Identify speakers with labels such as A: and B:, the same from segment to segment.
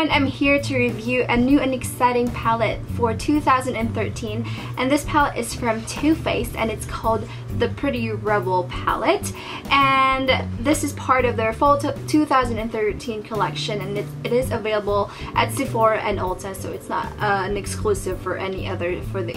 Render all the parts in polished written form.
A: everyone, I'm here to review a new and exciting palette for 2013, and this palette is from Too Faced and it's called the Pretty Rebel palette, and this is part of their fall 2013 collection, and it is available at Sephora and Ulta, so it's not an exclusive for the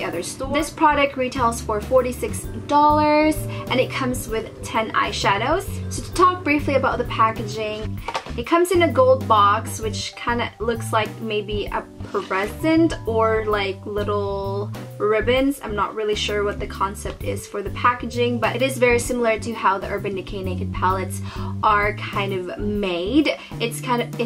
A: other stores. This product retails for $46 and it comes with 10 eyeshadows. So to talk briefly about the packaging, it comes in a gold box which kind of looks like maybe a present or like little ribbons. I'm not really sure what the concept is for the packaging, but it is very similar to how the Urban Decay Naked palettes are kind of made. It's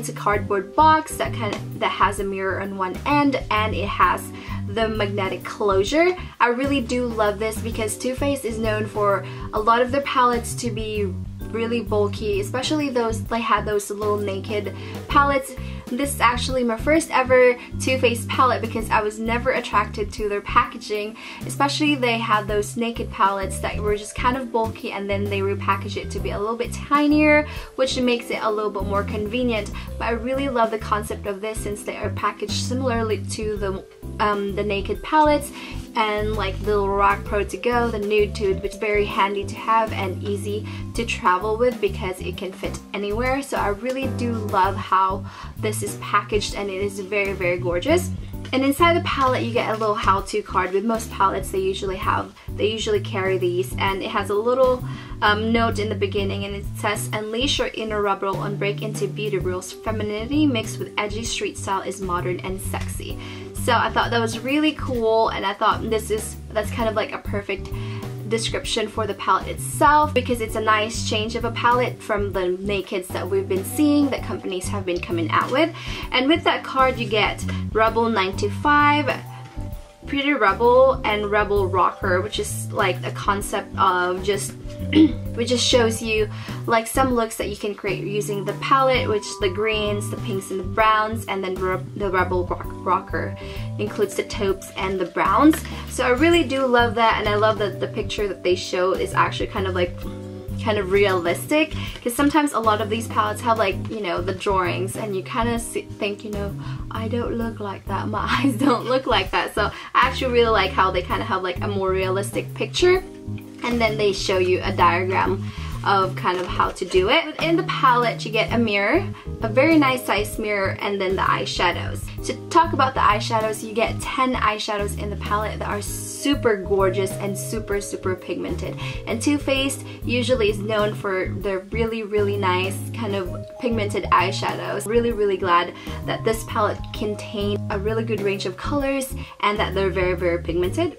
A: a cardboard box that has a mirror on one end, and it has the magnetic closure. I really do love this because Too Faced is known for a lot of their palettes to be really bulky, especially they had those little naked palettes. This is actually my first ever Too Faced palette because I was never attracted to their packaging, especially they had those naked palettes that were just kind of bulky, and then they repackaged it to be a little bit tinier, which makes it a little bit more convenient. But I really love the concept of this since they are packaged similarly to the naked palettes, and like the little Rock Pro to go, the Nude Tude, which is very handy to have and easy to travel with because it can fit anywhere. So I really do love how this is packaged, and it is very, very gorgeous. And inside the palette you get a little how-to card. With most palettes they usually carry these, and it has a little note in the beginning, and it says, "Unleash your inner rebel and break into beauty rules. Femininity mixed with edgy street style is modern and sexy." So I thought that was really cool, and I thought that's kind of like a perfect description for the palette itself, because it's a nice change of a palette from the nakeds that we've been seeing that companies have been coming out with. And with that card you get Rebel 925, Pretty Rebel, and Rebel Rocker, which is like a concept of which just shows you like some looks that you can create using the palette, which the greens, the pinks, and the browns, and then the Rebel Rocker includes the taupes and the browns. So I really do love that, and I love that the picture that they show is actually kind of realistic, because sometimes a lot of these palettes have, like, you know, the drawings, and you kind of think, you know, I don't look like that, my eyes don't look like that. So I actually really like how they kind of have like a more realistic picture, and then they show you a diagram of kind of how to do it. Within the palette you get a mirror, a very nice size mirror, and then the eyeshadows. So to talk about the eyeshadows, you get 10 eyeshadows in the palette that are super gorgeous and super, super pigmented. And Too Faced usually is known for their really, really nice kind of pigmented eyeshadows. Really, really glad that this palette contains a really good range of colors and that they're very, very pigmented.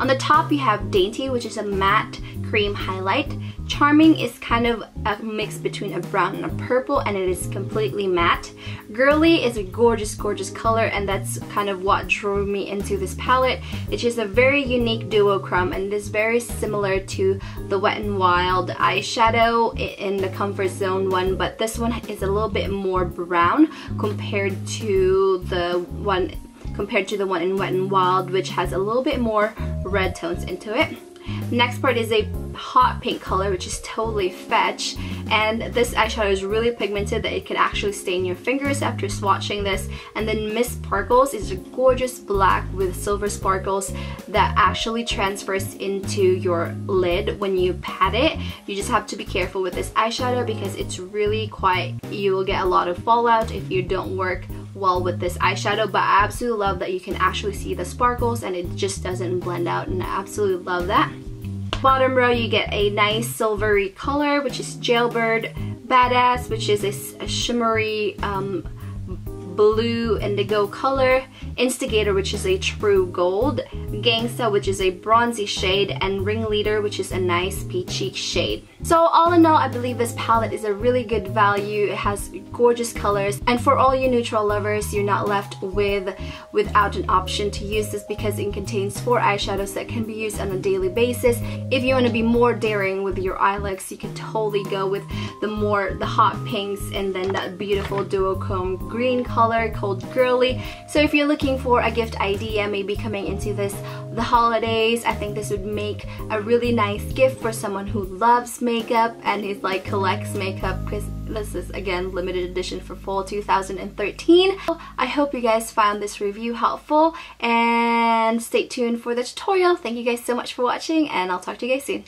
A: On the top you have Dainty, which is a matte cream highlight. Charming is kind of a mix between a brown and a purple, and it is completely matte. Girly is a gorgeous, gorgeous color, and that's kind of what drew me into this palette. It's just a very unique duochrome, and it is very similar to the Wet n Wild eyeshadow in the Comfort Zone one, but this one is a little bit more brown compared to the one in Wet n Wild, which has a little bit more red tones into it. Next part is a hot pink color, which is totally fetch, and this eyeshadow is really pigmented that it can actually stain your fingers after swatching this. And then Miss Sparkles is a gorgeous black with silver sparkles that actually transfers into your lid when you pat it. You just have to be careful with this eyeshadow because it's really you will get a lot of fallout if you don't work well with this eyeshadow, but I absolutely love that you can actually see the sparkles and it just doesn't blend out, and I absolutely love that. Bottom row you get a nice silvery color, which is Jailbird, Badass, which is a shimmery blue indigo color, Instigator, which is a true gold, Gangsta, which is a bronzy shade, and Ringleader, which is a nice peachy shade. So all in all, I believe this palette is a really good value. It has gorgeous colors, and for all you neutral lovers, you're not left without an option to use this because it contains 4 eyeshadows that can be used on a daily basis. If you want to be more daring with your eye looks, you can totally go with the hot pinks, and then that beautiful duochrome green color called Girly. So if you're looking for a gift idea, maybe coming into the holidays, I think this would make a really nice gift for someone who loves makeup makeup, and he's like collects makeup because this is again limited edition for fall 2013. I hope you guys found this review helpful, and stay tuned for the tutorial. Thank you guys so much for watching, and I'll talk to you guys soon.